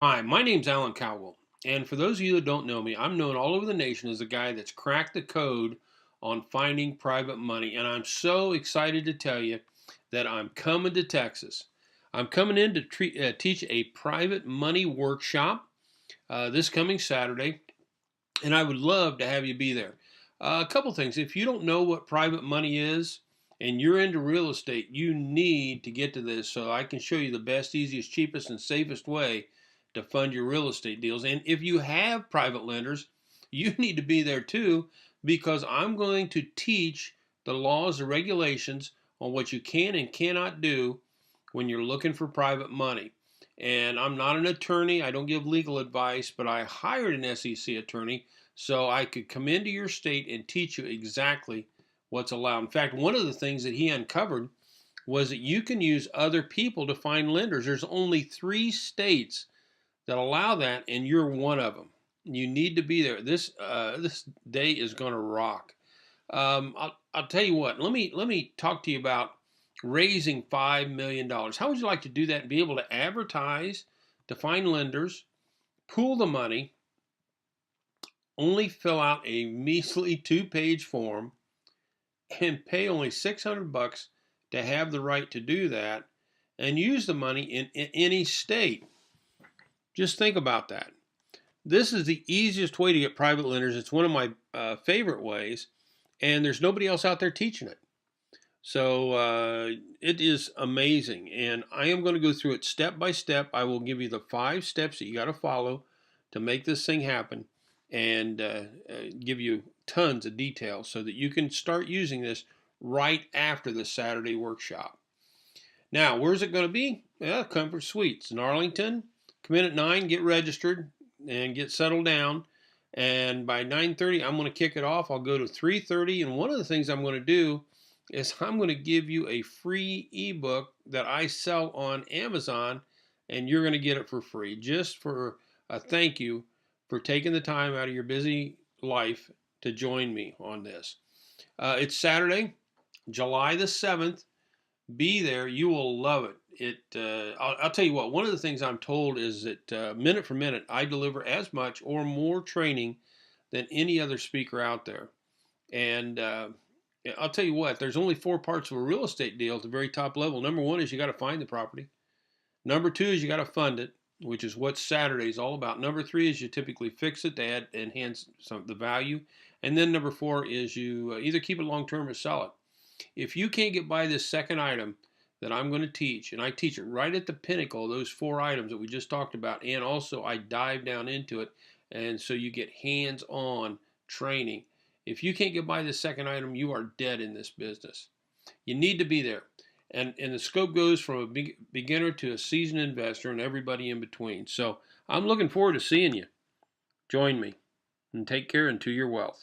Hi, my name's Alan Cowgill, and for those of you that don't know me, I'm known all over the nation as the guy that's cracked the code on finding private money, and I'm so excited to tell you that I'm coming to Texas. I'm coming in to teach a private money workshop this coming Saturday, and I would love to have you be there. A couple things. If you don't know what private money is and you're into real estate, you need to get to this so I can show you the best, easiest, cheapest, and safest way to fund your real estate deals. And if you have private lenders, you need to be there too because I'm going to teach the laws and regulations on what you can and cannot do when you're looking for private money. And I'm not an attorney, I don't give legal advice, but I hired an SEC attorney so I could come into your state and teach you exactly what's allowed. In fact, one of the things that he uncovered was that you can use other people to find lenders. There's only 3 states that allow that, and you're one of them. You need to be there. This day is going to rock. I'll tell you what. Let me talk to you about raising $5 million. How would you like to do that and be able to advertise to find lenders, pool the money, only fill out a measly 2-page form, and pay only $600 to have the right to do that, and use the money in any state? Just think about that. This is the easiest way to get private lenders. It's one of my favorite ways, and there's nobody else out there teaching it. So it is amazing, and I am going to go through it step by step. I will give you the 5 steps that you got to follow to make this thing happen, and give you tons of details so that you can start using this right after the Saturday workshop. Now, where's it going to be? Yeah, Comfort Suites in Arlington. Come in at 9, get registered, and get settled down. And by 9:30, I'm going to kick it off. I'll go to 3:30, and one of the things I'm going to do is I'm going to give you a free ebook that I sell on Amazon, and you're going to get it for free, just for a thank you for taking the time out of your busy life to join me on this. It's Saturday, July the 7th. Be there. You will love it. I'll tell you what, one of the things I'm told is that minute for minute, I deliver as much or more training than any other speaker out there. And I'll tell you what, there's only 4 parts of a real estate deal at the very top level. Number 1 is you got to find the property. Number 2 is you got to fund it, which is what Saturday is all about. Number 3 is you typically fix it to enhance the value. And then number 4 is you either keep it long term or sell it. If you can't get by this second item that I'm going to teach, and I teach it right at the pinnacle of those 4 items that we just talked about, and also I dive down into it, and so you get hands-on training. If you can't get by this second item, you are dead in this business. You need to be there. And the scope goes from a beginner to a seasoned investor and everybody in between. So I'm looking forward to seeing you. Join me, and take care, and to your wealth.